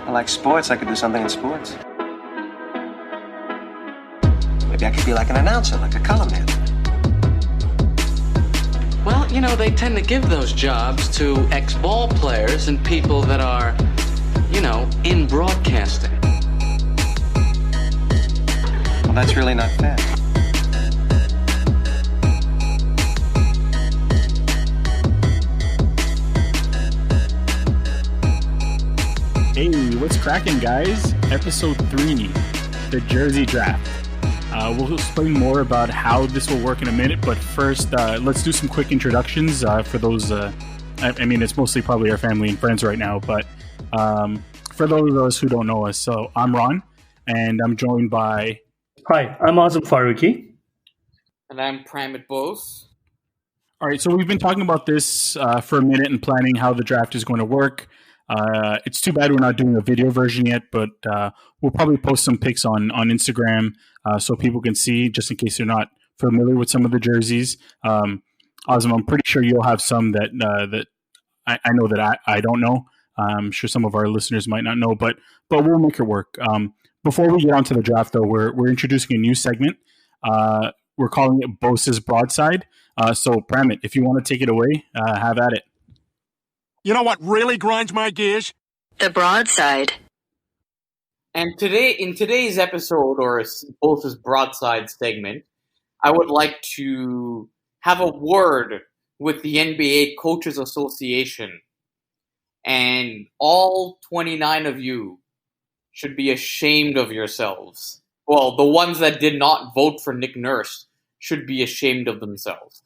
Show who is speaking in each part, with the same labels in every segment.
Speaker 1: I like sports. I could do something in sports. Maybe I could be like an announcer, like a color man.
Speaker 2: Well, they tend to give those jobs to ex-ball players and people that are, in broadcasting.
Speaker 1: Well, that's really not fair.
Speaker 3: Hey, what's cracking, guys? Episode 3, the Jersey Draft. We'll explain more about how this will work in a minute, but first, let's do some quick introductions for those. It's mostly probably our family and friends right now, but for those of us who don't know us, so I'm Ron, and I'm joined by...
Speaker 4: Hi, I'm Azam Faruqi.
Speaker 5: And I'm Pramit both.
Speaker 3: All right, so we've been talking about this for a minute and planning how the draft is going to work. It's too bad we're not doing a video version yet, but we'll probably post some pics on Instagram so people can see, just in case they're not familiar with some of the jerseys. Azam, I'm pretty sure you'll have some that I know that I don't know. I'm sure some of our listeners might not know, but we'll make it work. Before we get onto the draft, though, we're introducing a new segment. We're calling it Bosa's Broadside. So, Pramit, if you want to take it away, have at it.
Speaker 6: You know what really grinds my gears?
Speaker 7: The Broadside.
Speaker 5: And in today's episode, or Bosa's Broadside segment, I would like to have a word with the NBA Coaches Association. And all 29 of you should be ashamed of yourselves. Well, the ones that did not vote for Nick Nurse should be ashamed of themselves.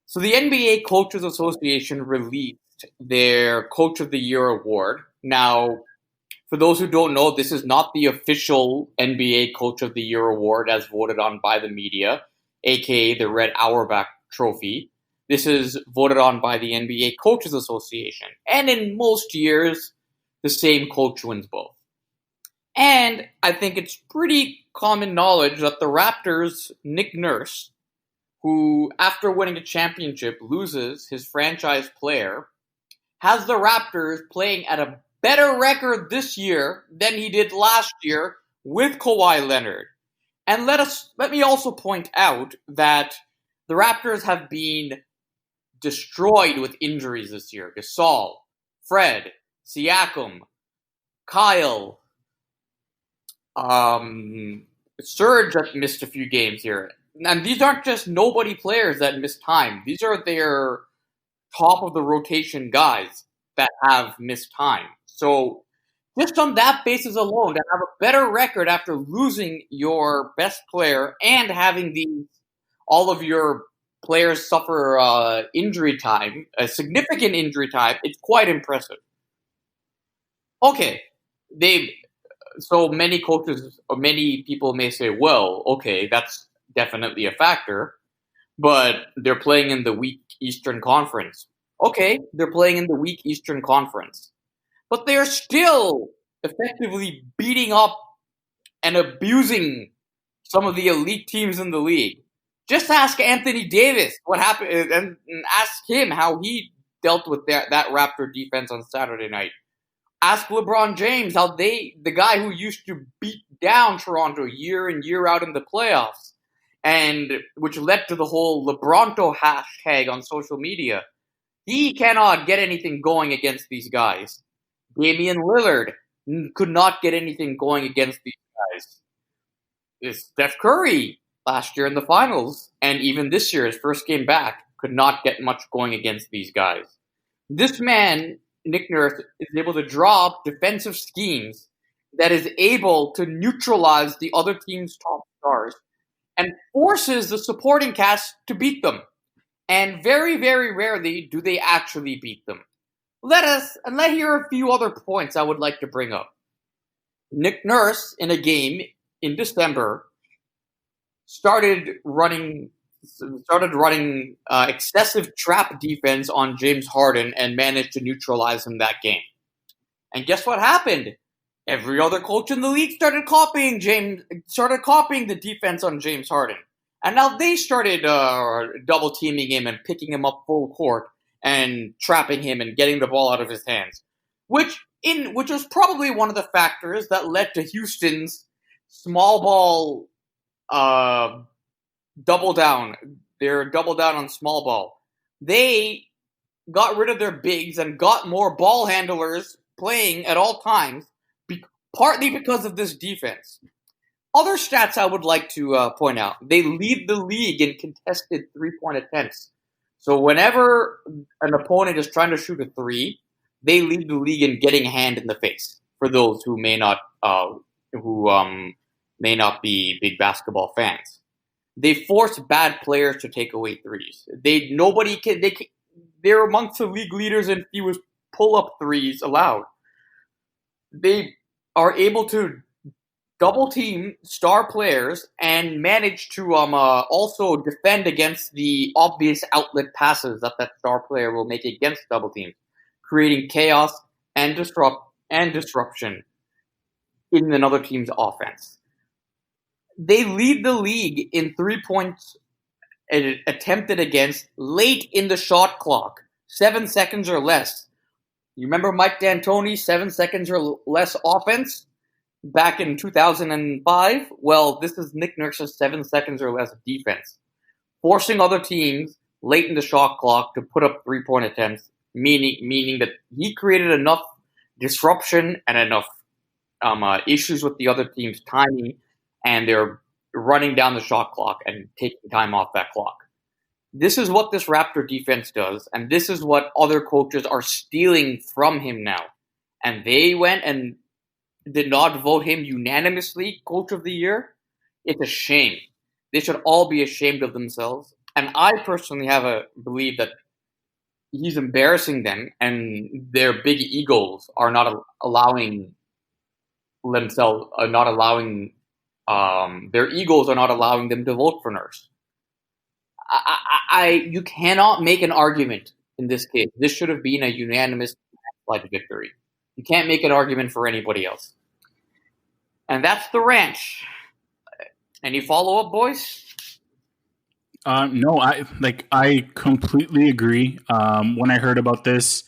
Speaker 5: So the NBA Coaches Association released their Coach of the Year award. Now, for those who don't know, this is not the official NBA Coach of the Year award as voted on by the media, aka the Red Auerbach Trophy. This is voted on by the NBA Coaches Association. And in most years, the same coach wins both. And I think it's pretty common knowledge that the Raptors' Nick Nurse, who after winning a championship loses his franchise player, has the Raptors playing at a better record this year than he did last year with Kawhi Leonard. And let me also point out that the Raptors have been destroyed with injuries this year. Gasol, Fred, Siakam, Kyle, Serge that missed a few games here. And these aren't just nobody players that missed time. These are their top of the rotation guys that have missed time. So just on that basis alone, to have a better record after losing your best player and having all of your players suffer injury time, a significant injury time, it's quite impressive. Okay, so many coaches or many people may say, well, okay, that's definitely a factor, but they're playing in the weak Eastern Conference. Okay, they're playing in the weak Eastern Conference. But they're still effectively beating up and abusing some of the elite teams in the league. Just ask Anthony Davis what happened and ask him how he dealt with that Raptor defense on Saturday night. Ask LeBron James how the guy who used to beat down Toronto year in, year out in the playoffs, and which led to the whole LeBronto hashtag on social media. He cannot get anything going against these guys. Damian Lillard could not get anything going against these guys. Steph Curry last year in the finals, and even this year, his first game back, could not get much going against these guys. This man, Nick Nurse, is able to draw up defensive schemes that is able to neutralize the other team's top stars and forces the supporting cast to beat them. And very, very rarely do they actually beat them. Let hear a few other points I would like to bring up. Nick Nurse, in a game in December, started running excessive trap defense on James Harden and managed to neutralize him that game. And guess what happened? Every other coach in the league started copying the defense on James Harden. And now they started double teaming him and picking him up full court and trapping him and getting the ball out of his hands, which which was probably one of the factors that led to Houston's small ball double down. Their double down on small ball. They got rid of their bigs and got more ball handlers playing at all times, partly because of this defense. Other stats I would like to point out. They lead the league in contested three-point attempts. So whenever an opponent is trying to shoot a three, they lead the league in getting a hand in the face. For those who may not be big basketball fans, they force bad players to take away threes. They're amongst the league leaders in fewest pull-up threes allowed. They are able to double-team star players and manage to also defend against the obvious outlet passes that star player will make against double teams, creating chaos and disruption in another team's offense. They lead the league in 3 points attempted against late in the shot clock, 7 seconds or less. You remember Mike D'Antoni's 7 seconds or less offense back in 2005? Well, this is Nick Nurse's 7 seconds or less defense, forcing other teams late in the shot clock to put up 3-point attempts, meaning that he created enough disruption and enough issues with the other team's timing, and they're running down the shot clock and taking time off that clock. This is what this Raptor defense does, and this is what other coaches are stealing from him now. And they went and did not vote him unanimously Coach of the Year. It's a shame. They should all be ashamed of themselves. And I personally believe that he's embarrassing them, and their big egos are not allowing their egos are not allowing them to vote for Nurse. You cannot make an argument in this case. This should have been a unanimous victory. You can't make an argument for anybody else. And that's the rant. Any follow-up, boys?
Speaker 3: No, I completely agree. When I heard about this,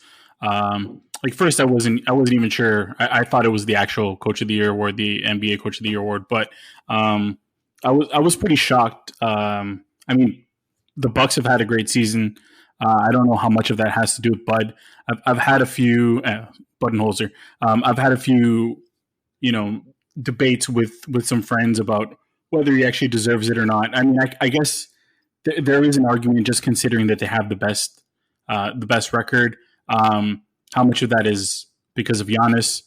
Speaker 3: first I wasn't even sure. I thought it was the actual Coach of the Year award, the NBA Coach of the Year award, but I was pretty shocked. The Bucks have had a great season. I don't know how much of that has to do with Bud. I've had a few Budenholzer. I've had a few, debates with some friends about whether he actually deserves it or not. I mean, I guess there is an argument just considering that they have the best record. How much of that is because of Giannis?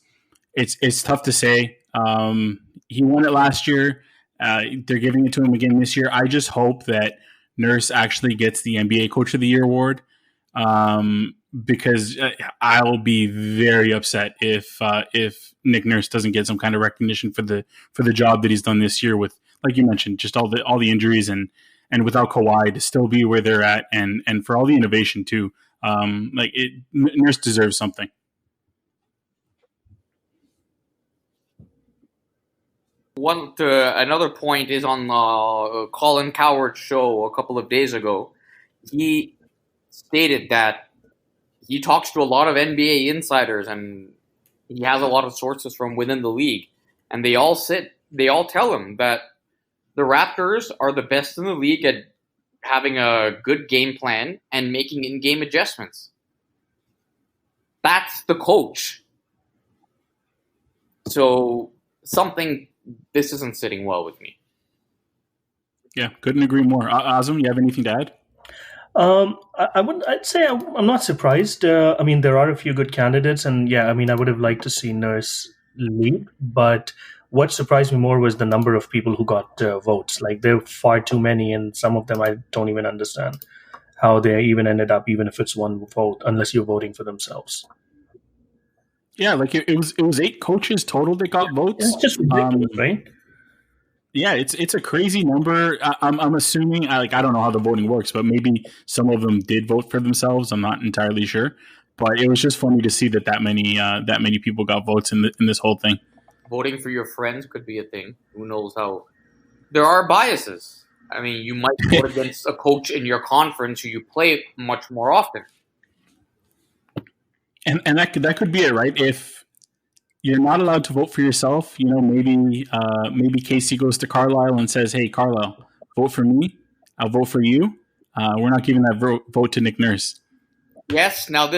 Speaker 3: It's tough to say. He won it last year. They're giving it to him again this year. I just hope that Nurse actually gets the NBA Coach of the Year award, because I'll be very upset if Nick Nurse doesn't get some kind of recognition for the job that he's done this year with, like you mentioned, just all the injuries and without Kawhi to still be where they're at, and for all the innovation too. Nurse deserves something.
Speaker 5: Another point is on Colin Cowherd's show a couple of days ago. He stated that he talks to a lot of NBA insiders, and he has a lot of sources from within the league, and they all tell him that the Raptors are the best in the league at having a good game plan and making in-game adjustments. That's the coach. So this isn't sitting well with me.
Speaker 3: Yeah, couldn't agree more. Azam, you have anything to add?
Speaker 4: I'd say I'm not surprised. There are a few good candidates, and I would have liked to see Nurse lead, but what surprised me more was the number of people who got votes. There are far too many, and some of them I don't even understand how they even ended up, even if it's one vote, unless you're voting for themselves.
Speaker 3: Yeah, it was 8 coaches total that got votes.
Speaker 4: It's just ridiculous, right?
Speaker 3: Yeah, it's a crazy number. I'm assuming, I don't know how the voting works, but maybe some of them did vote for themselves. I'm not entirely sure, but it was just funny to see that many people got votes in this whole thing.
Speaker 5: Voting for your friends could be a thing. Who knows how? There are biases. You might vote against a coach in your conference who you play much more often.
Speaker 3: And that could be it, right? If you're not allowed to vote for yourself. Maybe Casey goes to Carlisle and says, "Hey, Carlisle, vote for me. I'll vote for you. We're not giving that vote to Nick Nurse."
Speaker 5: Yes, now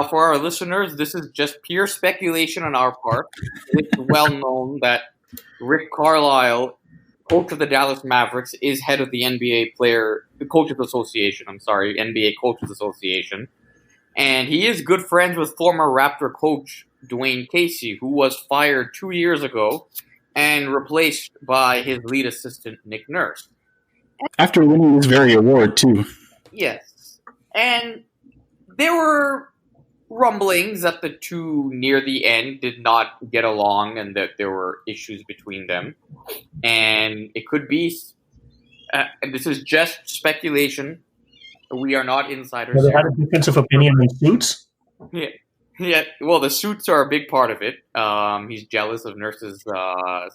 Speaker 5: for our listeners, this is just pure speculation on our part. It's well known that Rick Carlisle, coach of the Dallas Mavericks, is head of the Coaches Association. NBA Coaches Association. And he is good friends with former Raptor coach Dwayne Casey, who was fired 2 years ago and replaced by his lead assistant, Nick Nurse.
Speaker 3: After winning this very award, too.
Speaker 5: Yes. And there were rumblings that the two near the end did not get along and that there were issues between them. And it could be, and this is just speculation, we are not insiders.
Speaker 4: Well, they had a difference of opinion in suits.
Speaker 5: Yeah. Well, the suits are a big part of it. He's jealous of Nurse's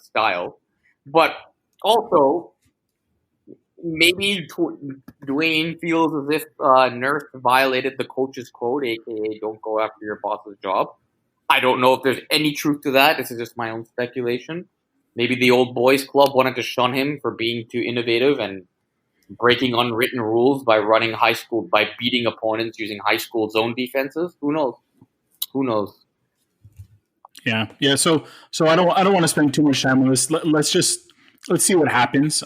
Speaker 5: style, but also maybe Dwayne feels as if Nurse violated the coach's code, aka don't go after your boss's job. I don't know if there's any truth to that. This is just my own speculation. Maybe the old boys club wanted to shun him for being too innovative and breaking unwritten rules by beating opponents using high school zone defenses. Who knows?
Speaker 3: Yeah. So I don't want to spend too much time on this. Let's see what happens.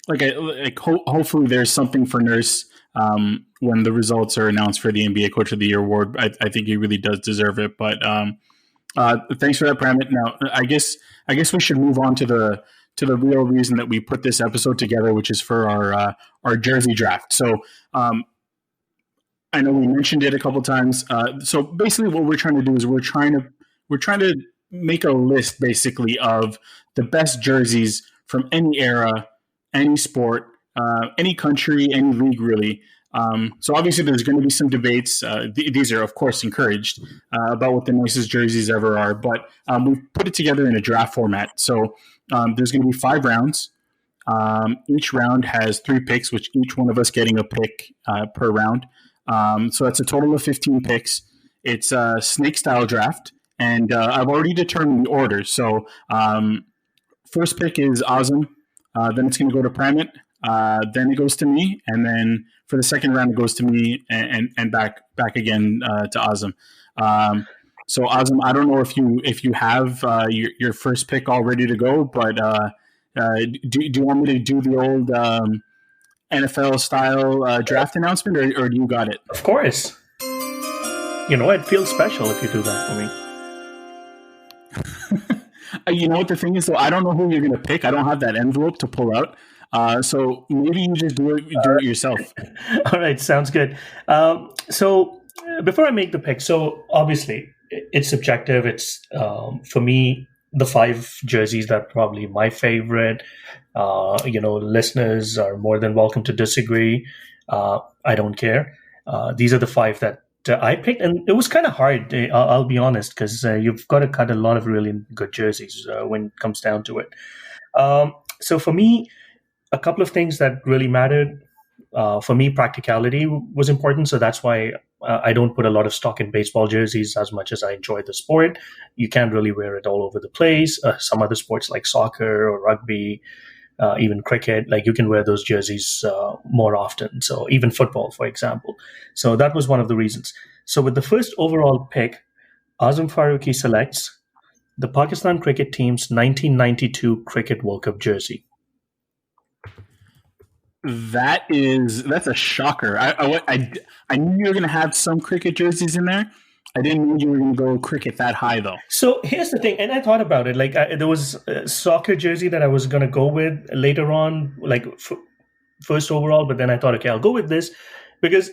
Speaker 3: Hopefully there's something for Nurse when the results are announced for the NBA Coach of the Year award. I think he really does deserve it. But thanks for that, Pramit. Now I guess we should move on to the real reason that we put this episode together, which is for our jersey draft. So I know we mentioned it a couple times. So basically, what we're trying to do is we're trying to make a list basically of the best jerseys from any era, any sport, any country, any league, really. So obviously, there's going to be some debates. These are, of course, encouraged about what the nicest jerseys ever are. But we've put it together in a draft format. So there's going to be 5 rounds. Each round has 3 picks, which each one of us getting a pick per round. So that's a total of 15 picks. It's a snake-style draft, and I've already determined the order. So first pick is Azam. Then it's going to go to Pramit. Then it goes to me, and then for the second round, it goes to me and back again to Azam. So Azam, I don't know if you have your first pick all ready to go, but do you want me to do the old NFL style draft announcement, or do you got it?
Speaker 4: Of course. It feels special if you do that for me.
Speaker 3: You know what the thing is, though? I don't know who you're going to pick. I don't have that envelope to pull out. So maybe you just do it yourself.
Speaker 4: All right, sounds good. So before I make the pick, so obviously it's subjective. It's for me, the 5 jerseys that are probably my favorite. Listeners are more than welcome to disagree. I don't care. These are the 5 that I picked, and it was kind of hard. I'll be honest, because you've got to cut a lot of really good jerseys when it comes down to it. So for me, a couple of things that really mattered. For me, practicality was important, so that's why I don't put a lot of stock in baseball jerseys as much as I enjoy the sport. You can't really wear it all over the place. Some other sports like soccer or rugby, even cricket, like you can wear those jerseys more often. So even football, for example. So that was one of the reasons. So with the first overall pick, Azam Farooqi selects the Pakistan cricket team's 1992 Cricket World Cup jersey.
Speaker 3: That's a shocker. I knew you were going to have some cricket jerseys in there. I didn't know you were going to go cricket that high, though.
Speaker 4: So here's the thing, and I thought about it. Like there was a soccer jersey that I was going to go with later on, like first overall. But then I thought, okay, I'll go with this because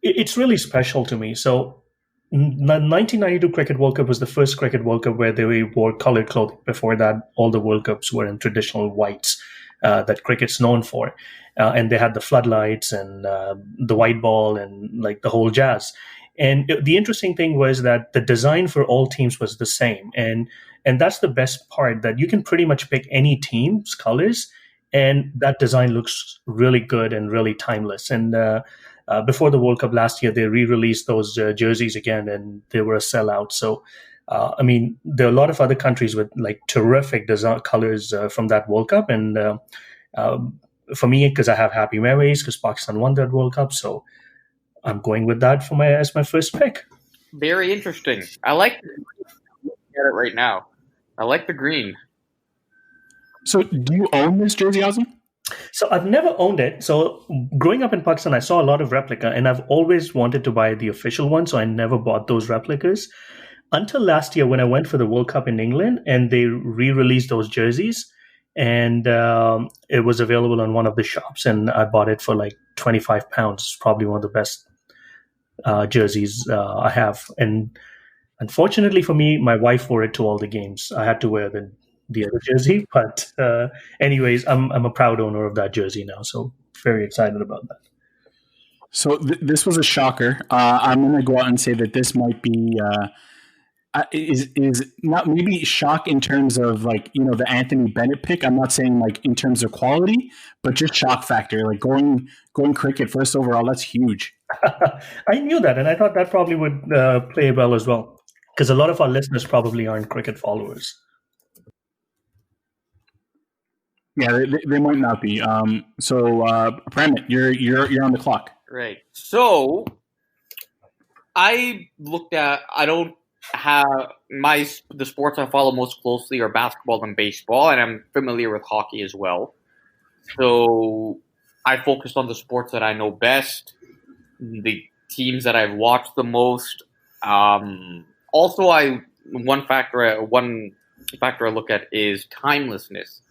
Speaker 4: it's really special to me. So 1992 Cricket World Cup was the first Cricket World Cup where they wore colored clothing. Before that, all the World Cups were in traditional whites that cricket's known for. And they had the floodlights and the white ball and like the whole jazz. And the interesting thing was that the design for all teams was the same. And that's the best part, that you can pretty much pick any team's colors, and that design looks really good and really timeless. And before the World Cup last year, they re-released those jerseys again, and they were a sellout. So I mean, there are a lot of other countries with like terrific design colors from that World Cup, and for me, because I have happy memories, because Pakistan won that World Cup, so I'm going with that for as my first pick.
Speaker 5: Very interesting. I like looking at it right now. I like the green.
Speaker 3: So, do you own this jersey, Azim?
Speaker 4: So I've never owned it. So growing up in Pakistan, I saw a lot of replica, and I've always wanted to buy the official one. So I never bought those replicas until last year when I went for the World Cup in England, and they re-released those jerseys, and it was available on one of the shops, and I bought it for like £25. It's probably one of the best jerseys I have. And unfortunately for me, my wife wore it to all the games. I had to wear the other jersey, but anyways, I'm a proud owner of that jersey now, so very excited about that.
Speaker 3: So this was a shocker. I'm going to go out and say that this might be is not maybe shock in terms of like the Anthony Bennett pick. I'm not saying like in terms of quality, but just shock factor. Like going cricket first overall, that's huge.
Speaker 4: I knew that, and I thought that probably would play well as well, because a lot of our listeners probably aren't cricket followers.
Speaker 3: Yeah, they might not be. So, Pramit, you're on the clock.
Speaker 5: Right. So, I looked at. I don't have the sports I follow most closely are basketball and baseball, and I'm familiar with hockey as well. So, I focused on the sports that I know best, the teams that I've watched the most. Also, one factor I look at is timelessness.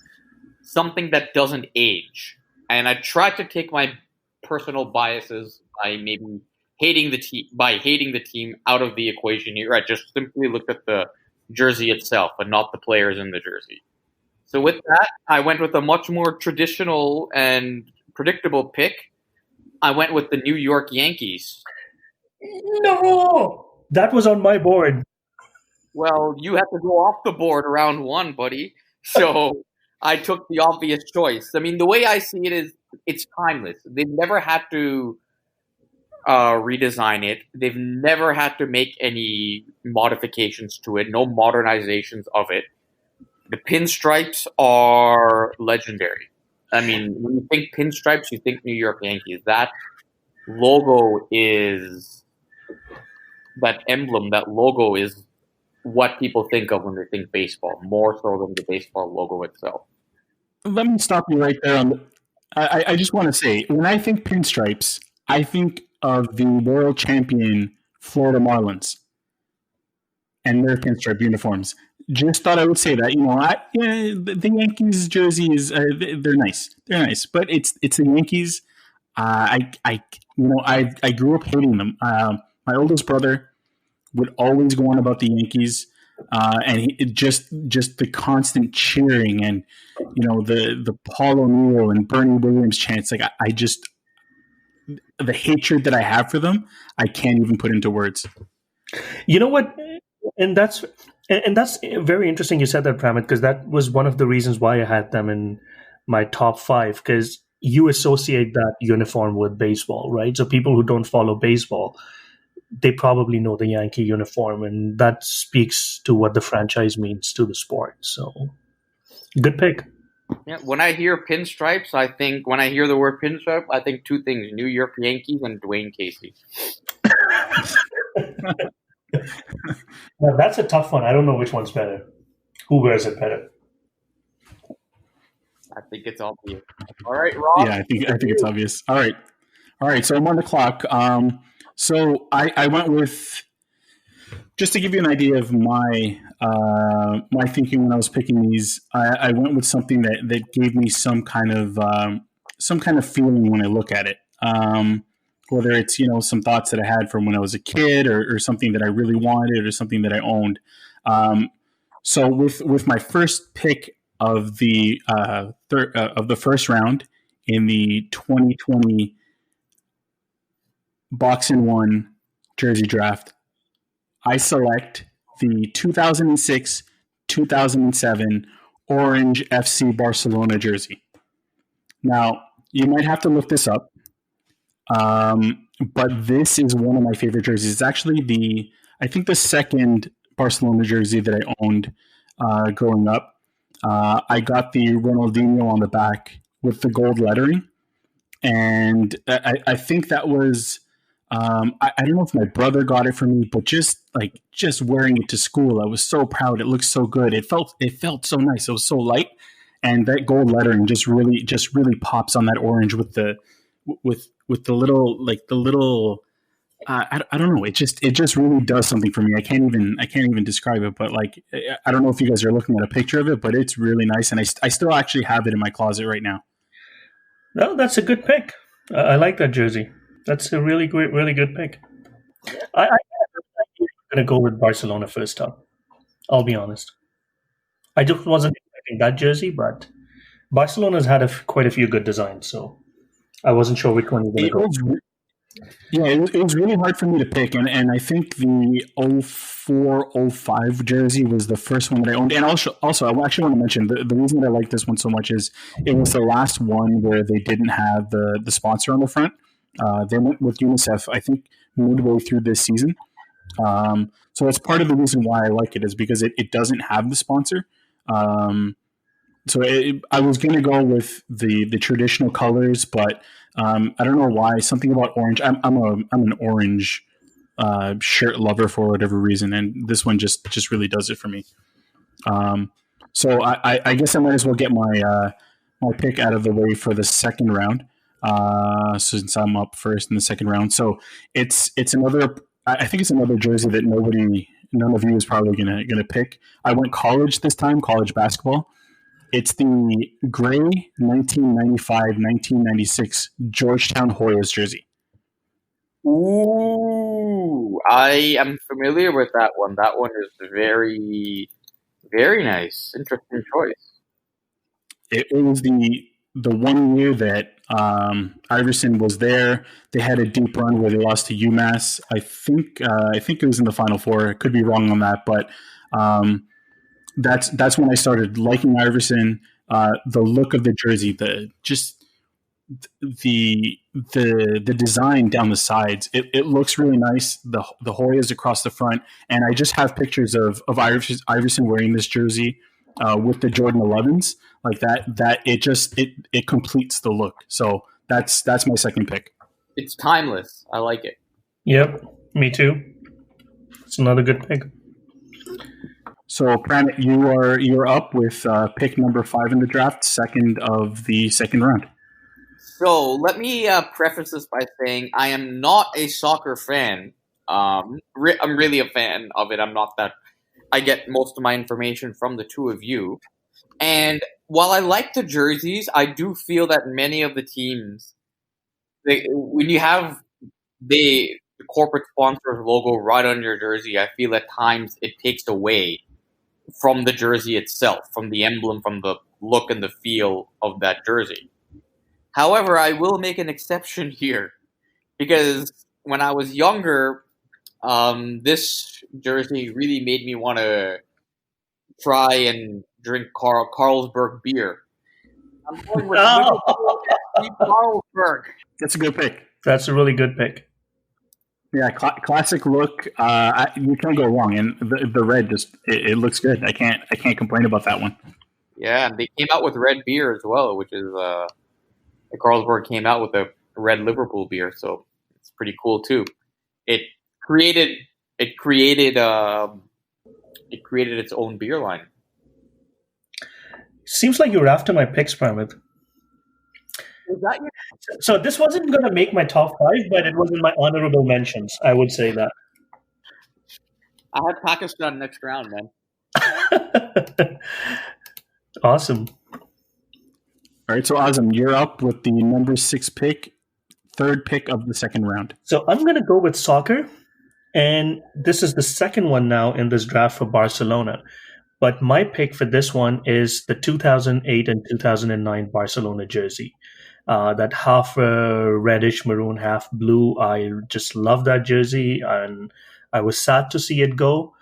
Speaker 5: Something that doesn't age. And I try to take my personal biases by maybe hating the team out of the equation here. I just simply looked at the jersey itself and not the players in the jersey. So with that, I went with a much more traditional and predictable pick. I went with the New York Yankees.
Speaker 4: No! That was on my board.
Speaker 5: Well, you have to go off the board round one, buddy. So I took the obvious choice. I mean, the way I see it is it's timeless. They've never had to redesign it. They've never had to make any modifications to it, no modernizations of it. The pinstripes are legendary. I mean, when you think pinstripes, you think New York Yankees. That logo is, that emblem, that logo is what people think of when they think baseball, more so than the baseball logo itself.
Speaker 3: Let me stop you right there. I just want to say, when I think pinstripes, I think of the world champion Florida Marlins and their pinstripe uniforms. Just thought I would say that. The Yankees jersey is they're nice. They're nice, but it's the Yankees. I grew up hating them. My oldest brother would always go on about the Yankees, and just the constant cheering and the Paul O'Neill and Bernie Williams chants. Like I just the hatred that I have for them, I can't even put into words.
Speaker 4: You know what? And that's very interesting. You said that, Pramit, because that was one of the reasons why I had them in my top 5. Because you associate that uniform with baseball, right? So people who don't follow baseball, they probably know the Yankee uniform, and that speaks to what the franchise means to the sport. So, good pick.
Speaker 5: Yeah, when I hear pinstripes, when I hear the word pinstripe, I think two things: New York Yankees and Dwayne Casey.
Speaker 4: Now, that's a tough one. I don't know which one's better. Who wears it better?
Speaker 5: I think it's obvious. All right, Rob.
Speaker 3: Yeah, I think it's obvious. All right. So I'm on the clock. So I went with, just to give you an idea of my thinking when I was picking these. I went with something that gave me some kind of feeling when I look at it. Whether it's some thoughts that I had from when I was a kid, or something that I really wanted, or something that I owned. So with my first pick of the first round in the 2020 Boxing 1 jersey draft, I select the 2006-2007 Orange FC Barcelona jersey. Now, you might have to look this up. But this is one of my favorite jerseys. It's actually I think the second Barcelona jersey that I owned growing up. I got the Ronaldinho on the back with the gold lettering, and I think that was I don't know if my brother got it for me, but just wearing it to school, I was so proud. It looked so good. It felt so nice. It was so light, and that gold lettering just really pops on that orange with the little. I don't know. It just really does something for me. I can't even describe it. But like, I don't know if you guys are looking at a picture of it, but it's really nice, and I still actually have it in my closet right now.
Speaker 4: No, that's a good pick. I like that jersey. That's a really good pick. I'm going to go with Barcelona first up. I'll be honest. I just wasn't expecting that jersey, but Barcelona's had quite a few good designs, so I wasn't sure which one you're going to go.
Speaker 3: Yeah, it was really hard for me to pick, and I think the 04-05 jersey was the first one that I owned. And also I actually want to mention the reason that I like this one so much is it was the last one where they didn't have the sponsor on the front. They went with UNICEF, I think, midway through this season. So that's part of the reason why I like it, is because it doesn't have the sponsor. So I was going to go with the traditional colors, but I don't know why. Something about orange. I'm an orange shirt lover for whatever reason, and this one just really does it for me. So I guess I might as well get my pick out of the way for the second round, since I'm up first in the second round. So it's another. I think it's another jersey that none of you is probably gonna pick. I went college this time, college basketball. It's the gray 1995-1996 Georgetown Hoyas jersey.
Speaker 5: Ooh, I am familiar with that one. That one is very, very nice. Interesting choice.
Speaker 3: It was the 1 year that Iverson was there. They had a deep run where they lost to UMass. I think it was in the Final Four. I could be wrong on that, but that's when I started liking Iverson. The look of the jersey, the design down the sides, it looks really nice. The Hoyas across the front, and I just have pictures of Iverson wearing this jersey with the Jordan 11s like that. That it completes the look. So that's my second pick.
Speaker 5: It's timeless. I like it.
Speaker 4: Yep, me too. It's another good pick.
Speaker 3: So, Pramit, you're up with pick number 5 in the draft, second of the second round.
Speaker 5: So let me preface this by saying I am not a soccer fan. I'm really a fan of it. I'm not that. I get most of my information from the two of you. And while I like the jerseys, I do feel that many of the teams, when you have the corporate sponsor's logo right on your jersey, I feel at times it takes away from the jersey itself, from the emblem, from the look and the feel of that jersey. However, I will make an exception here, because when I was younger, this jersey really made me want to try and drink Carlsberg beer. I'm going with Carlsberg.
Speaker 3: That's a good pick.
Speaker 4: That's a really good pick.
Speaker 3: Yeah, classic look. You can't go wrong, and the red it looks good. I can't complain about that one.
Speaker 5: Yeah, and they came out with red beer as well, which is Carlsberg came out with a red Liverpool beer, so it's pretty cool too. It created its own beer line.
Speaker 4: Seems like you were after my picks, Pramit.
Speaker 5: Was that your-
Speaker 4: So this wasn't going to make my top 5, but it was in my honorable mentions. I would say that.
Speaker 5: I had Pakistan next round, man.
Speaker 4: Awesome.
Speaker 3: All right, so Azam, you're up with the number 6 pick, third pick of the second round.
Speaker 4: So I'm going to go with soccer, and this is the second one now in this draft for Barcelona. But my pick for this one is the 2008 and 2009 Barcelona jersey. That half reddish maroon, half blue. I just love that jersey, and I was sad to see it go.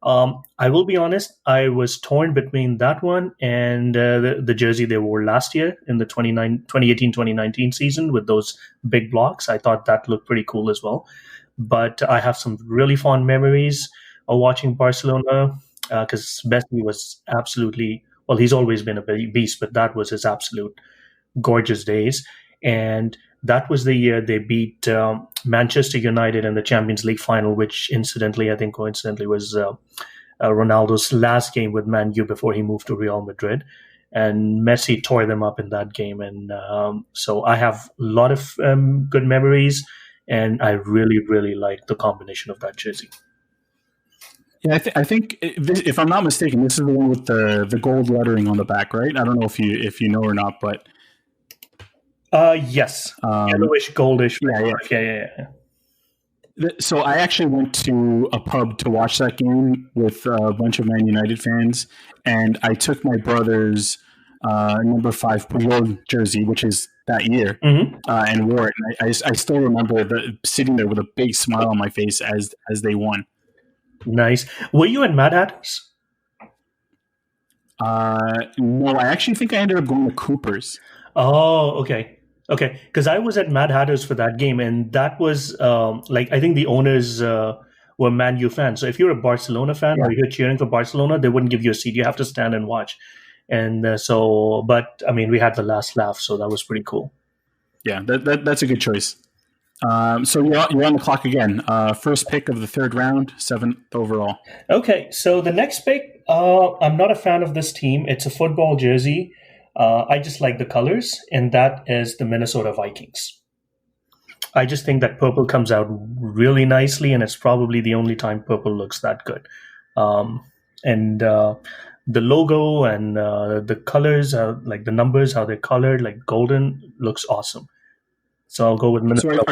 Speaker 4: I will be honest, I was torn between that one and the jersey they wore last year in the 2018-2019 season with those big blocks. I thought that looked pretty cool as well. But I have some really fond memories watching Barcelona because Messi was absolutely, well, he's always been a beast, but that was his absolute gorgeous days. And that was the year they beat Manchester United in the Champions League final, which incidentally, I think coincidentally, was Ronaldo's last game with Man U before he moved to Real Madrid. And Messi tore them up in that game. And so I have a lot of good memories, and I really, really like the combination of that jersey.
Speaker 3: Yeah, I think if I'm not mistaken, this is the one with the gold lettering on the back, right? I don't know if you know or not, but
Speaker 4: yes, yellowish, goldish. Yeah.
Speaker 3: So I actually went to a pub to watch that game with a bunch of Man United fans, and I took my brother's number 5 Puyol jersey, which is that year, and wore it. And I still remember sitting there with a big smile on my face as they won.
Speaker 4: Nice. Were you at Mad Hatters?
Speaker 3: No, I actually think I ended up going to Cooper's.
Speaker 4: Oh, okay. Because I was at Mad Hatters for that game, and that was I think the owners were Man U fans. So if you're a Barcelona fan or you're cheering for Barcelona, they wouldn't give you a seat. You have to stand and watch. And but I mean, we had the last laugh, so that was pretty cool.
Speaker 3: Yeah, that's a good choice. So you're on the clock again. First pick of the third round, 7th overall.
Speaker 4: Okay, so the next pick, I'm not a fan of this team. It's a football jersey. I just like the colors, and that is the Minnesota Vikings. I just think that purple comes out really nicely, and it's probably the only time purple looks that good. And the logo and the colors, like the numbers, how they're colored, like golden, looks awesome. So I'll go with Minnesota.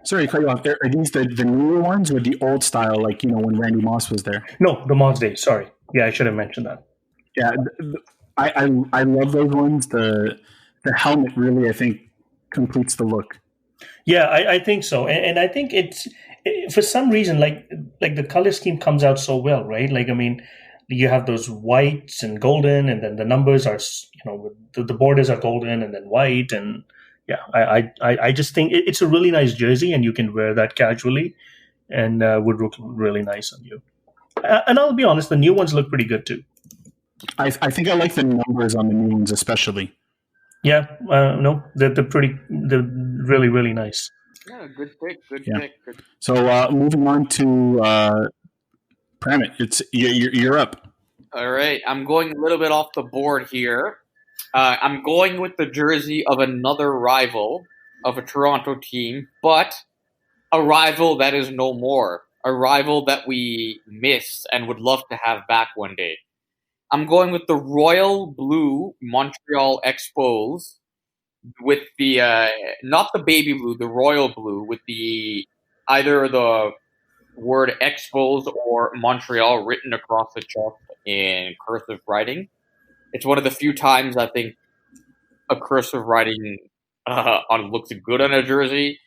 Speaker 3: Sorry to cut you off. Are these the newer ones or the old style, like, when Randy Moss was there?
Speaker 4: No, the Moss days. Sorry. Yeah, I should have mentioned that.
Speaker 3: Yeah, I love those ones. The helmet really, I think, completes the look.
Speaker 4: Yeah, I think so. And I think it's, for some reason, like the color scheme comes out so well, right? Like, I mean, you have those whites and golden, and then the numbers are, the borders are golden and then white, and yeah, I just think it's a really nice jersey, and you can wear that casually, and would look really nice on you. And I'll be honest, the new ones look pretty good too.
Speaker 3: I think I like the numbers on the new ones especially.
Speaker 4: Yeah, no, they're really, really nice.
Speaker 5: Yeah, good pick. Good.
Speaker 3: So moving on to Pramit, you're up.
Speaker 5: All right, I'm going a little bit off the board here. I'm going with the jersey of another rival of a Toronto team, but a rival that is no more. A rival that we miss and would love to have back one day. I'm going with the royal blue Montreal Expos with the, not the baby blue, the royal blue with the, either the word Expos or Montreal written across the chest in cursive writing. It's one of the few times I think a cursive writing looks good on a jersey.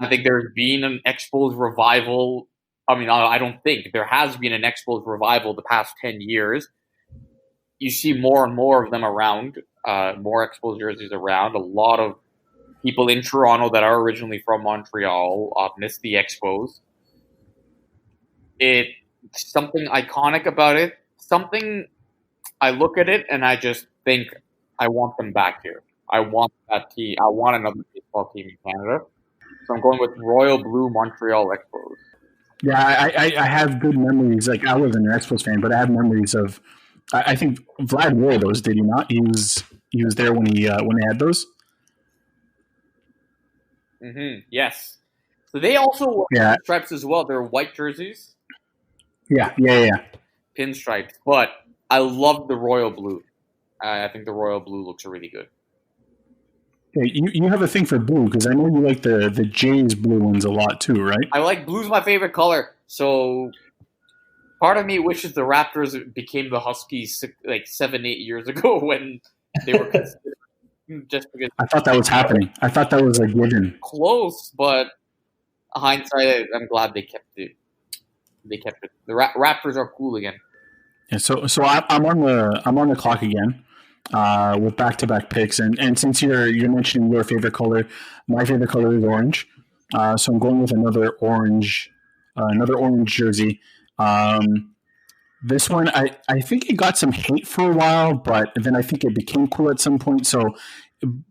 Speaker 5: I think there's been an Expos revival. I mean, I don't think. There has been an Expos revival the past 10 years. You see more and more of them around, more Expos jerseys around. A lot of people in Toronto that are originally from Montreal miss the Expos. It's something iconic about it. Something I look at it and I just think I want them back here. I want that team. I want another baseball team in Canada. So I'm going with Royal Blue Montreal Expos.
Speaker 3: Yeah, I have good memories. Like, I wasn't an Expos fan, but I have memories of. I think Vlad wore those. Did he not? He was there when they had those.
Speaker 5: Mm-hmm. Yes. So they also wore stripes as well. They're white jerseys.
Speaker 3: Yeah.
Speaker 5: Pinstripes, but I love the royal blue. I think the royal blue looks really good.
Speaker 3: Hey, you have a thing for blue because I know you like the Jays blue ones a lot too, right?
Speaker 5: I like blue's my favorite color. So part of me wishes the Raptors became the Huskies like 7-8 years ago when they were considered just because.
Speaker 3: I thought that was happening. I thought that was a given.
Speaker 5: Close, but hindsight, I'm glad they kept it. They kept it. The Raptors are cool again.
Speaker 3: Yeah, so I'm on the clock again with back-to-back picks, and since you're mentioning your favorite color, my favorite color is orange. So I'm going with another orange another orange jersey. This one, I think it got some hate for a while, but then I think it became cool at some point. So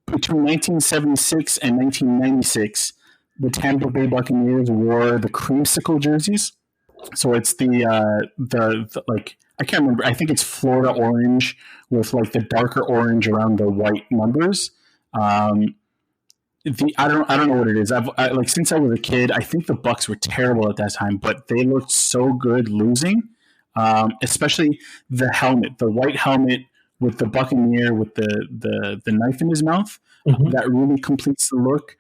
Speaker 3: between 1976 and 1996, the Tampa Bay Buccaneers wore the creamsicle jerseys. So it's the like, I can't remember. I think it's Florida orange with like the darker orange around the white numbers. I don't know what it is. Like since I was a kid, I think the Bucs were terrible at that time, but they looked so good losing. Especially the helmet, the white helmet with the Buccaneer with the knife in his mouth. That really completes the look.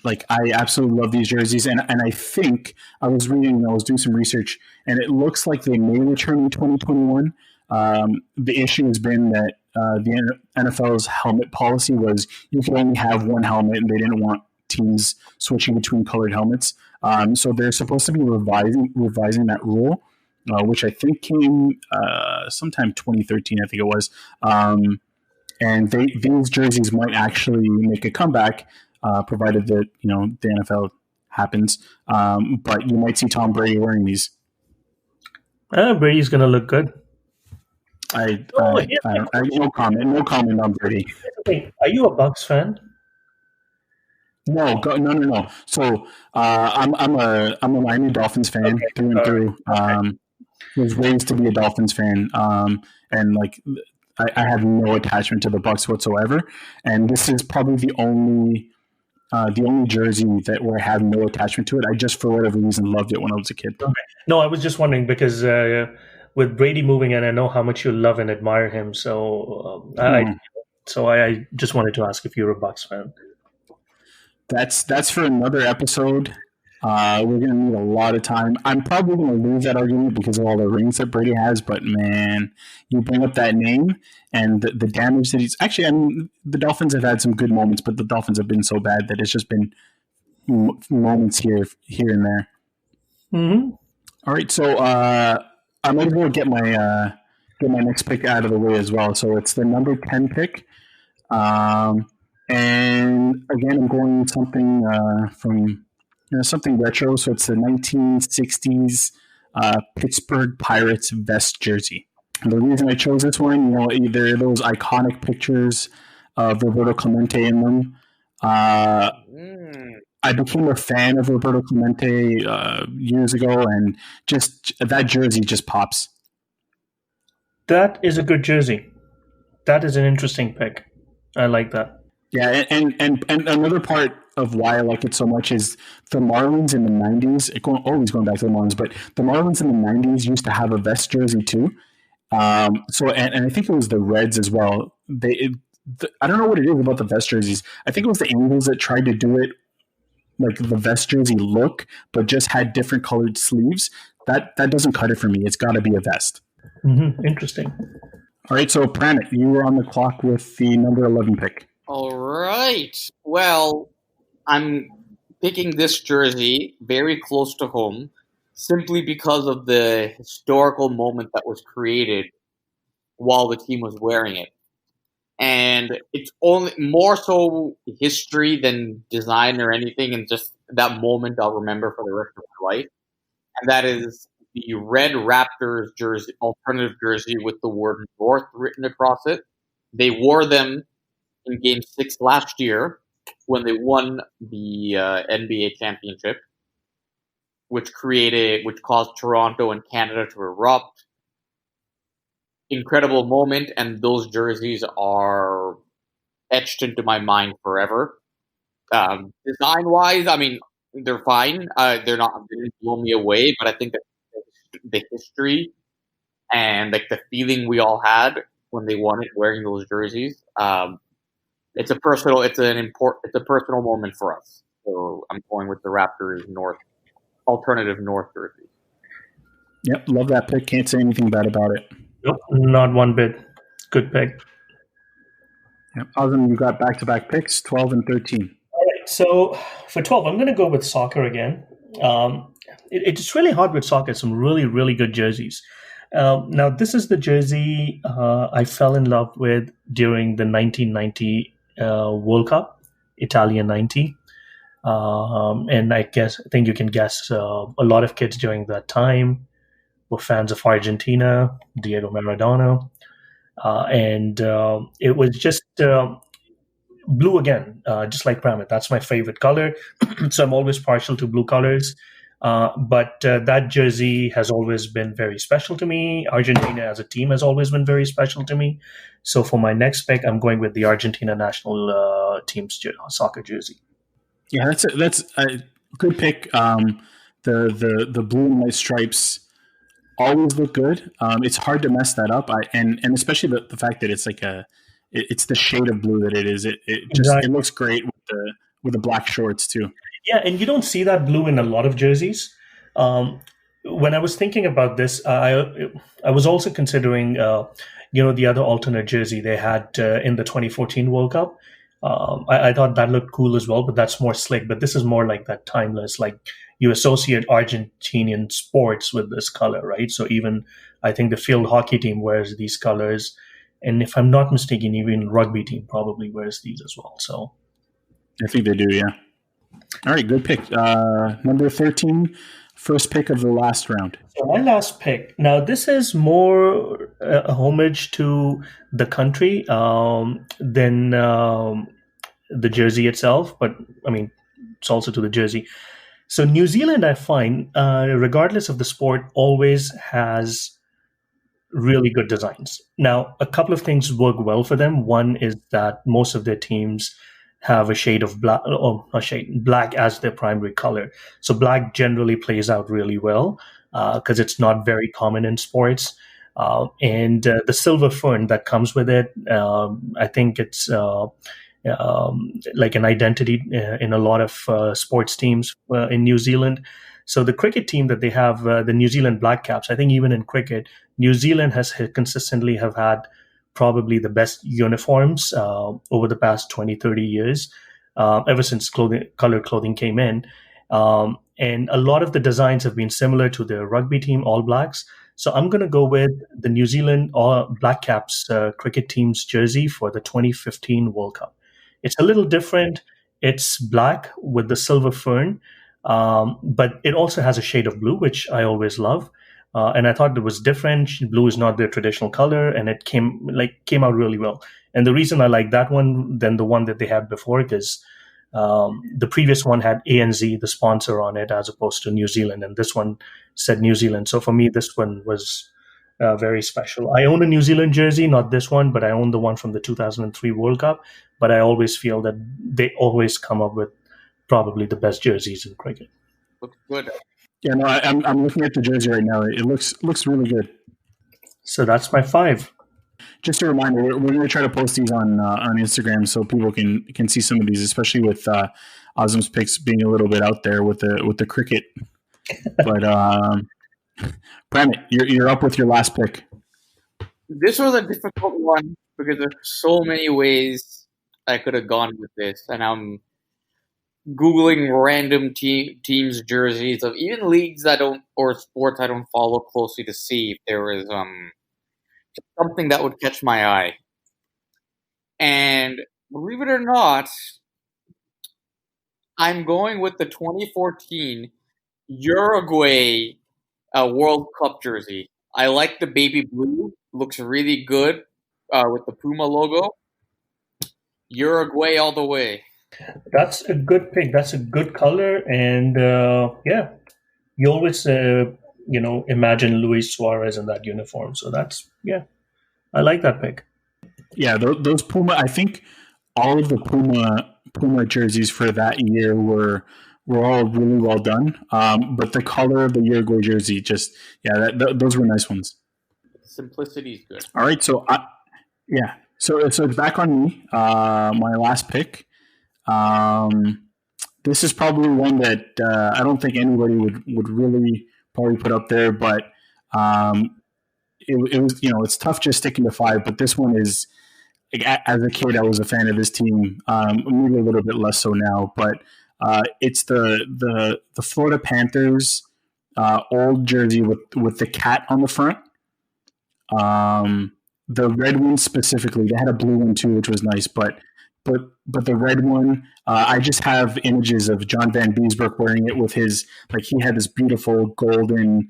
Speaker 3: Like I absolutely love these jerseys, and I think I was doing some research, and it looks like they may return in 2021. The issue has been that the NFL's helmet policy was you could only have one helmet, and they didn't want teams switching between colored helmets. So they're supposed to be revising that rule, which I think came sometime 2013, I think it was. And these jerseys might actually make a comeback, provided that the NFL happens. But you might see Tom Brady wearing these.
Speaker 4: Brady's gonna look good.
Speaker 3: No comment on Brady.
Speaker 4: Are you a Bucks fan?
Speaker 3: No. So I'm a Miami Dolphins fan through and through. Was raised to be a Dolphins fan, and like I have no attachment to the Bucs whatsoever. And this is probably the only jersey where I have no attachment to it. I just, for whatever reason, loved it when I was a kid.
Speaker 4: Okay. No, I was just wondering because with Brady moving in, I know how much you love and admire him. So I just wanted to ask if you're a Bucs fan.
Speaker 3: That's for another episode. We're going to need a lot of time. I'm probably going to lose that argument because of all the rings that Brady has, but man, you bring up that name and the damage that he's... Actually, I mean, the Dolphins have had some good moments, but the Dolphins have been so bad that it's just been moments here and there.
Speaker 4: Mm-hmm.
Speaker 3: All right, so I might as well get my next pick out of the way as well. So it's the number 10 pick. And again, I'm going something from... something retro, so it's the 1960s Pittsburgh Pirates vest jersey. And the reason I chose this one, there are those iconic pictures of Roberto Clemente in them. I became a fan of Roberto Clemente years ago, and just that jersey just pops.
Speaker 4: That is a good jersey. That is an interesting pick. I like that.
Speaker 3: Yeah, and another part of why I like it so much is the Marlins in the 90s, always going back to the Marlins, but the Marlins in the 90s used to have a vest jersey too. So I think it was the Reds as well. I don't know what it is about the vest jerseys. I think it was the Angels that tried to do it like the vest jersey look, but just had different colored sleeves. That doesn't cut it for me. It's got to be a vest.
Speaker 4: Mm-hmm. Interesting.
Speaker 3: All right, so Pramit, you were on the clock with the number 11 pick.
Speaker 5: All right. Well, I'm picking this jersey very close to home simply because of the historical moment that was created while the team was wearing it. And it's only more so history than design or anything, and just that moment I'll remember for the rest of my life. And that is the red Raptors jersey, alternative jersey with the word North written across it. They wore them in Game 6 last year when they won the NBA championship, which caused Toronto and Canada to erupt. Incredible moment, and those jerseys are etched into my mind forever. Design-wise, I mean, they're fine. They didn't blow me away, but I think that the history and like the feeling we all had when they won it wearing those jerseys, it's a personal moment for us. So I'm going with the Raptors alternative North jersey.
Speaker 3: Yep, love that pick. Can't say anything bad about it.
Speaker 4: Nope, not one bit. Good pick.
Speaker 3: Yep. Awesome. You got back-to-back picks, 12 and 13.
Speaker 4: All right, so for 12, I'm going to go with soccer again. It's really hard with soccer. Some really, really good jerseys. Now, this is the jersey I fell in love with during the 1990 World Cup, Italia 90. And I think you can guess a lot of kids during that time were fans of Argentina, Diego Maradona, and it was just blue again, just like Pramit. That's my favorite color, so I'm always partial to blue colors. But that jersey has always been very special to me. Argentina as a team has always been very special to me. So for my next pick, I'm going with the Argentina national team's soccer jersey.
Speaker 3: Yeah, that's a good pick. The blue and white stripes always look good. It's hard to mess that up. And especially the fact that it's like it's the shade of blue that it is. It just
Speaker 4: Exactly.
Speaker 3: It looks great with the black shorts too.
Speaker 4: Yeah, and you don't see that blue in a lot of jerseys. When I was thinking about this, I was also considering, the other alternate jersey they had in the 2014 World Cup. I thought that looked cool as well, but that's more slick. But this is more like that timeless, like you associate Argentinian sports with this color, right? So even I think the field hockey team wears these colors. And if I'm not mistaken, even rugby team probably wears these as well. So
Speaker 3: I think they do, yeah. All right, good pick. Number 13, first pick of the last round.
Speaker 4: So my last pick. Now, this is more a homage to the country than the jersey itself, but I mean, it's also to the jersey. So New Zealand, I find, regardless of the sport, always has really good designs. Now, a couple of things work well for them. One is that most of their teams have a shade of black, or black as their primary color. So black generally plays out really well because it's not very common in sports. And the silver fern that comes with it, I think it's like an identity in a lot of sports teams in New Zealand. So the cricket team that they have, the New Zealand Black Caps, I think even in cricket, New Zealand has consistently have had probably the best uniforms over the past 20, 30 years, ever since colored clothing came in. And a lot of the designs have been similar to the rugby team, All Blacks. So I'm going to go with the New Zealand Black Caps cricket team's jersey for the 2015 World Cup. It's a little different. It's black with the silver fern, but it also has a shade of blue, which I always love. And I thought it was different. Blue is not their traditional color, and it came out really well. And the reason I like that one than the one that they had before, because the previous one had ANZ, the sponsor, on it, as opposed to New Zealand, and this one said New Zealand. So for me, this one was very special. I own a New Zealand jersey, not this one, but I own the one from the 2003 World Cup. But I always feel that they always come up with probably the best jerseys in cricket.
Speaker 5: Looks good.
Speaker 3: Yeah, no, I'm looking at the jersey right now. It looks really good.
Speaker 4: So that's my 5.
Speaker 3: Just a reminder, we're going to try to post these on Instagram so people can see some of these, especially with Azam's picks being a little bit out there with the cricket. But Pramit, you're up with your last pick.
Speaker 5: This was a difficult one because there's so many ways I could have gone with this, and I'm Googling random teams' jerseys of even leagues or sports I don't follow closely to see if there is something that would catch my eye. And believe it or not, I'm going with the 2014 Uruguay World Cup jersey. I like the baby blue. Looks really good with the Puma logo. Uruguay all the way.
Speaker 4: That's a good pick. That's a good color, and you always imagine Luis Suarez in that uniform. So I like that pick.
Speaker 3: Yeah, those Puma. I think all of the Puma jerseys for that year were all really well done. But the color of the Uruguay jersey, those were nice ones.
Speaker 5: Simplicity is good.
Speaker 3: All right, so so it's back on me. My last pick. This is probably one that I don't think anybody would really probably put up there, but it was, it's tough just sticking to 5, but this one is, as a kid, I was a fan of this team, maybe a little bit less so now, but it's the Florida Panthers old jersey with the cat on the front. The red one specifically, they had a blue one too, which was nice, but but the red one, I just have images of John Van Beesbrook wearing it with his, like, he had this beautiful golden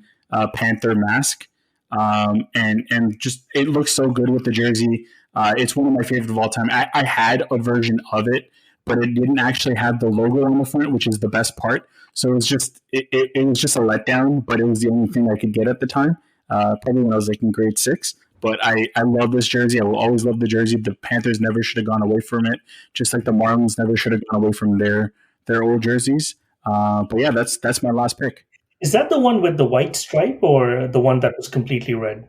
Speaker 3: Panther mask, and just it looks so good with the jersey. It's one of my favorites of all time. I had a version of it, but it didn't actually have the logo on the front, which is the best part. So it was just it was just a letdown, but it was the only thing I could get at the time. Probably when I was like in grade 6. But I love this jersey. I will always love the jersey. The Panthers never should have gone away from it, just like the Marlins never should have gone away from their old jerseys. But yeah, that's my last pick.
Speaker 4: Is that the one with the white stripe or the one that was completely red?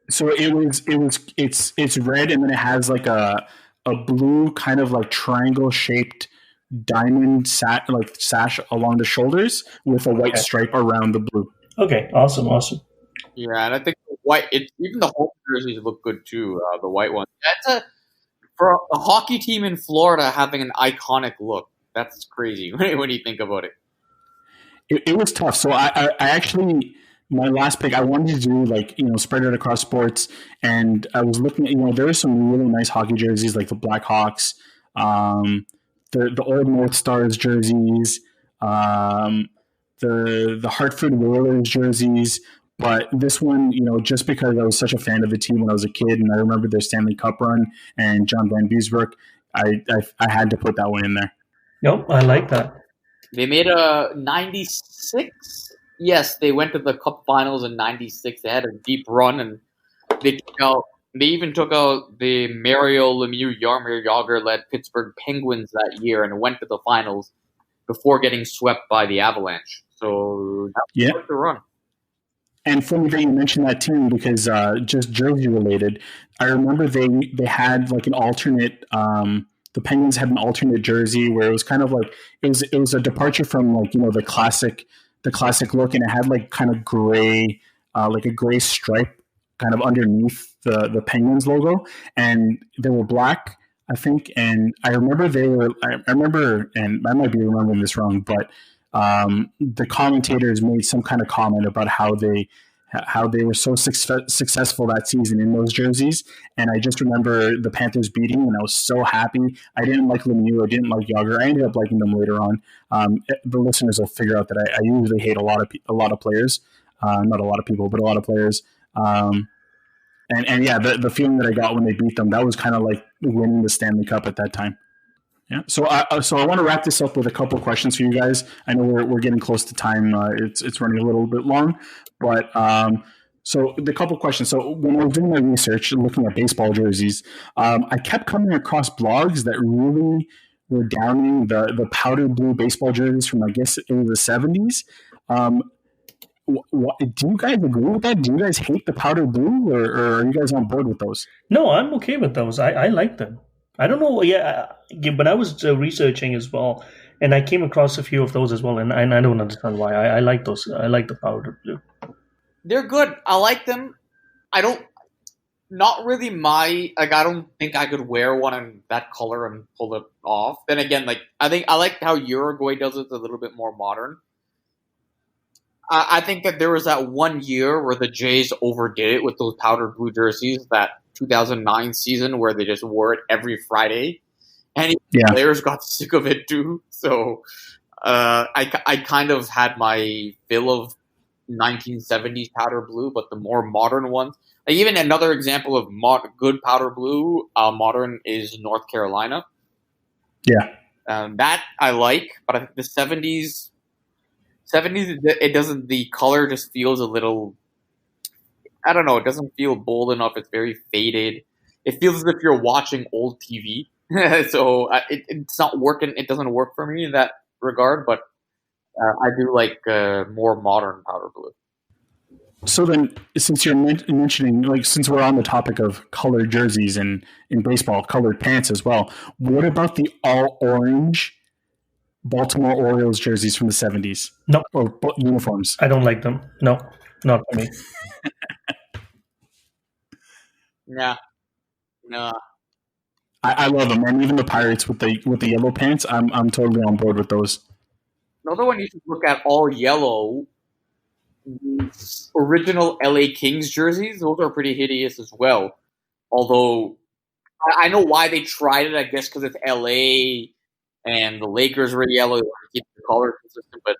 Speaker 3: So it's red, and then it has like a blue kind of like triangle shaped diamond sash along the shoulders with a white stripe around the blue.
Speaker 4: Okay, awesome.
Speaker 5: Yeah, and I think the white. Even the home jerseys look good too. The white one. That's for a hockey team in Florida having an iconic look. That's crazy when you think about it.
Speaker 3: It was tough. So I actually, my last pick, I wanted to do like, spread it across sports. And I was looking at, there are some really nice hockey jerseys like the Blackhawks, the old North Stars jerseys, the Hartford Whalers jerseys. But this one, just because I was such a fan of the team when I was a kid and I remember their Stanley Cup run and John Van Beesbrook, I had to put that one in there.
Speaker 4: Nope, I like that.
Speaker 5: They made a 96. Yes, they went to the Cup Finals in 96. They had a deep run, and they even took out the Mario Lemieux, Jaromir Jagr-led Pittsburgh Penguins that year and went to the finals before getting swept by the Avalanche. So that was the run.
Speaker 3: And funny that you mentioned that team because just jersey related, I remember they had like an alternate. The Penguins had an alternate jersey where it was kind of like it was a departure from like the classic look, and it had like kind of gray, like a gray stripe kind of underneath the Penguins logo, and they were black, I think. And I remember I remember, and I might be remembering this wrong, but the commentators made some kind of comment about how they were so successful that season in those jerseys. And I just remember the Panthers beating, and I was so happy. I didn't like Lemieux. I didn't like Jagr. I ended up liking them later on. The listeners will figure out that I usually hate a lot of players. Not a lot of people, but a lot of players. And yeah, the feeling that I got when they beat them, that was kind of like winning the Stanley Cup at that time. Yeah. So I want to wrap this up with a couple questions for you guys. I know we're getting close to time. It's running a little bit long, but so the couple questions. So when I was doing my research and looking at baseball jerseys, I kept coming across blogs that really were downing the powder blue baseball jerseys from, I guess, in the 70s. Do you guys agree with that? Do you guys hate the powder blue, or are you guys on board with those?
Speaker 4: No, I'm okay with those. I like them. I don't know. Yeah, but I was researching as well, and I came across a few of those as well, and I don't understand why. I like those. I like the powder blue.
Speaker 5: They're good. I like them. Not really I don't think I could wear one in that color and pull it off. Then again, I think I like how Uruguay does it a little bit more modern. I think that there was that one year where the Jays overdid it with those powder blue jerseys, that 2009 season where they just wore it every Friday, and players got sick of it too. So I kind of had my fill of 1970s powder blue, but the more modern ones. Even another example of good powder blue, modern, is North Carolina.
Speaker 3: Yeah,
Speaker 5: that I like, but I think the 70s, it doesn't. The color just feels a little. I don't know. It doesn't feel bold enough. It's very faded. It feels as if you're watching old TV. So it's not working. It doesn't work for me in that regard. But I do like more modern powder blue.
Speaker 3: So then, since you're mentioning, since we're on the topic of colored jerseys and in baseball, colored pants as well, what about the all orange Baltimore Orioles jerseys from the 70s?
Speaker 4: No.
Speaker 3: Or uniforms?
Speaker 4: I don't like them. No, not for me.
Speaker 5: Yeah. No.
Speaker 3: I love them, and even the Pirates with the yellow pants, I'm totally on board with those.
Speaker 5: Another one you should look at, all yellow, original LA Kings jerseys. Those are pretty hideous as well. Although I know why they tried it. I guess because it's LA and the Lakers were yellow. They want to keep the color consistent, but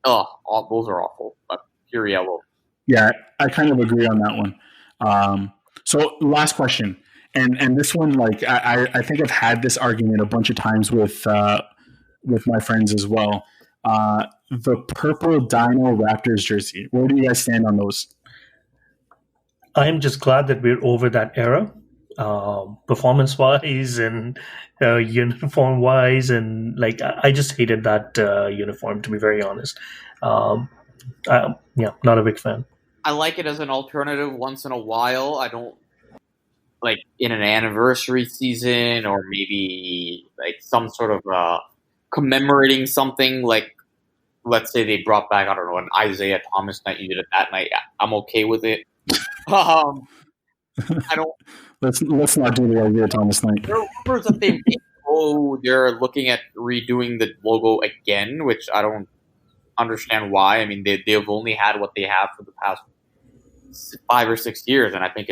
Speaker 5: those are awful. But pure yellow.
Speaker 3: Yeah, I kind of agree on that one. So last question, and this one, like I think I've had this argument a bunch of times with my friends as well. The purple Dino Raptors jersey. Where do you guys stand on those?
Speaker 4: I'm just glad that we're over that era, performance-wise and uniform-wise, and like I just hated that uniform, to be very honest. Not a big fan.
Speaker 5: I like it as an alternative once in a while. I don't like in an anniversary season or maybe like some sort of commemorating something. Like let's say they brought back an Isaiah Thomas night. You did it that night. I'm okay with it. I don't.
Speaker 3: Let's not do the Isaiah Thomas night.
Speaker 5: There are rumors that they're looking at redoing the logo again, which I don't understand why. I mean, they've only had what they have for the past 5 or 6 years, and I think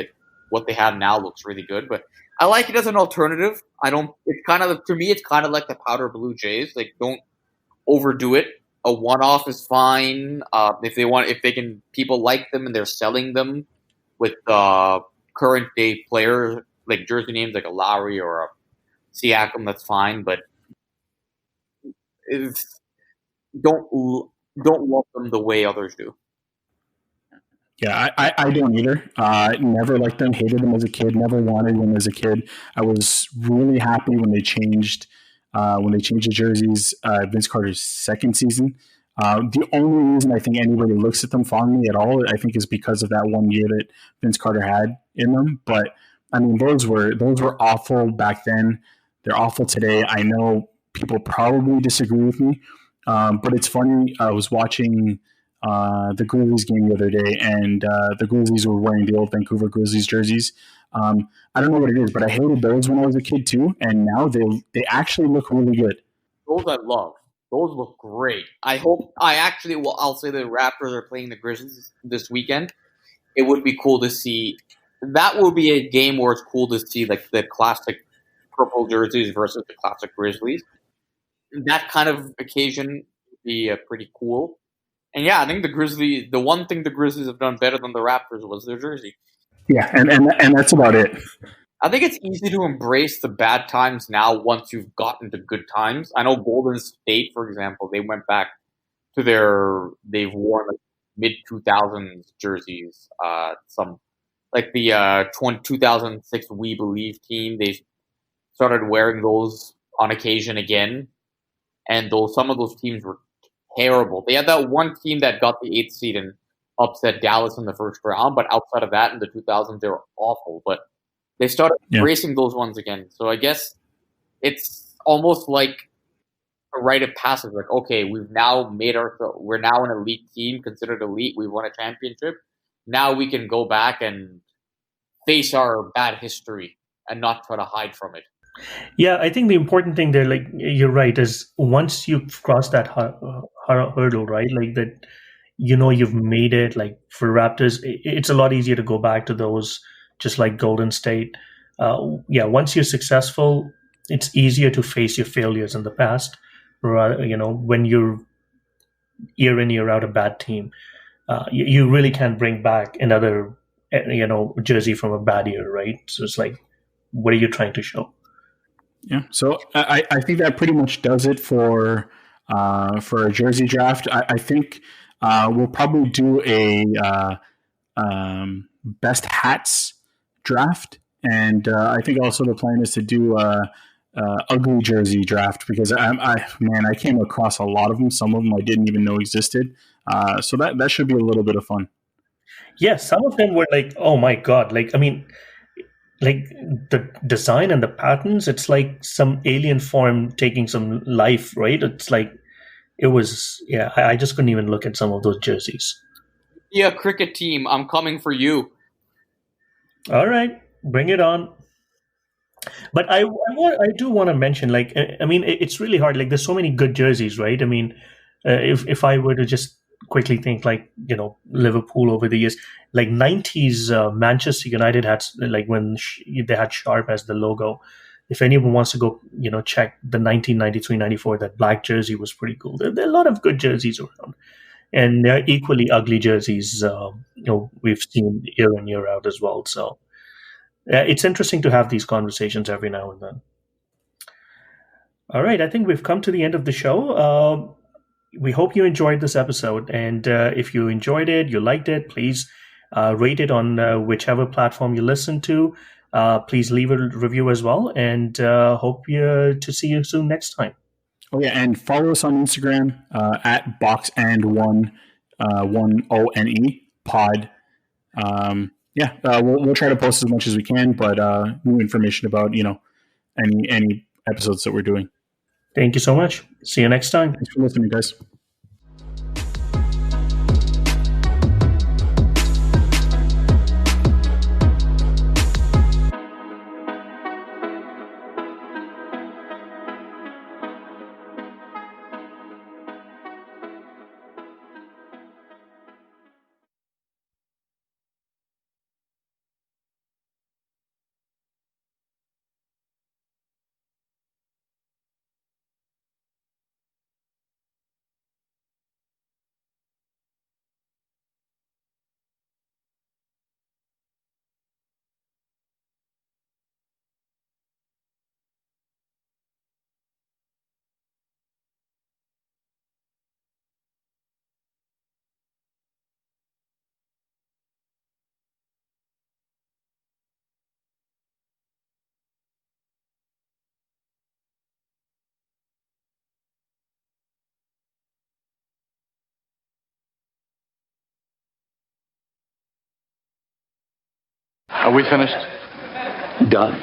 Speaker 5: what they have now looks really good. But I like it as an alternative. It's kind of, to me, it's kind of like the powder blue Jays. Like, don't overdo it. A one-off is fine. If people like them and they're selling them with current day players like jersey names like a Lowry or a Siakam, that's fine. But don't love them the way others do.
Speaker 3: Yeah, I don't either. Never liked them, hated them as a kid, never wanted them as a kid. I was really happy when they changed the jerseys Vince Carter's second season. The only reason I think anybody looks at them fondly at all, I think, is because of that 1 year that Vince Carter had in them. But I mean, those were awful back then. They're awful today. I know people probably disagree with me, but it's funny. I was watching the Grizzlies game the other day, and the Grizzlies were wearing the old Vancouver Grizzlies jerseys. I don't know what it is, but I hated those when I was a kid too, and now they actually look really good.
Speaker 5: Those I love. Those look great. I'll say the Raptors are playing the Grizzlies this weekend. It would be cool to see. That will be a game where it's cool to see like the classic purple jerseys versus the classic Grizzlies. That kind of occasion would be pretty cool. And yeah, I think the one thing the Grizzlies have done better than the Raptors was their jersey.
Speaker 3: Yeah, and that's about it.
Speaker 5: I think it's easy to embrace the bad times now once you've gotten to good times. I know Golden State, for example, they went back to they've worn like mid-2000s jerseys. Some like the 2006 We Believe team, they started wearing those on occasion again. And some of those teams were terrible. They had that one team that got the 8th seed and upset Dallas in the first round, but outside of that, in the 2000s, they were awful. But they started embracing those ones again. So I guess it's almost like a rite of passage. Like, okay, we're now an elite team, considered elite. We won a championship. Now we can go back and face our bad history and not try to hide from it.
Speaker 4: Yeah, I think the important thing there, like you're right, is once you've crossed that hurdle, right? Like that, you've made it. Like for Raptors, it's a lot easier to go back to those, just like Golden State. Once you're successful, it's easier to face your failures in the past. When you're year in, year out a bad team, you really can't bring back another, jersey from a bad year, right? So it's like, what are you trying to show?
Speaker 3: Yeah, so I think that pretty much does it for a jersey draft. I think we'll probably do a best hats draft, and I think also the plan is to do a ugly jersey draft, because I came across a lot of them. Some of them I didn't even know existed. So that should be a little bit of fun.
Speaker 4: Yeah, some of them were like, oh my god! Like, I mean, like the design and the patterns, it's like some alien form taking some life, right? It's like it was. Yeah, I just couldn't even look at some of those jerseys.
Speaker 5: Yeah, cricket team, I'm coming for you.
Speaker 4: All right, bring it on. But I do want to mention, like, I mean, it's really hard. Like, there's so many good jerseys, right? I mean, if I were to just quickly think like, Liverpool over the years, like 90s Manchester United had, like when they had Sharp as the logo. If anyone wants to go, check the 1993-94, that black jersey was pretty cool. There are a lot of good jerseys around, and there are equally ugly jerseys, we've seen year in, year out as well. So it's interesting to have these conversations every now and then. All right, I think we've come to the end of the show. We hope you enjoyed this episode. And if you enjoyed it, you liked it, please rate it on whichever platform you listen to. Please leave a review as well. And hope to see you soon next time.
Speaker 3: Oh, yeah. And follow us on Instagram at boxand1, 1ONE pod. We'll try to post as much as we can, but new information about, any episodes that we're doing.
Speaker 4: Thank you so much. See you next time.
Speaker 3: Thanks for listening, guys.
Speaker 7: Are we finished?
Speaker 8: Done.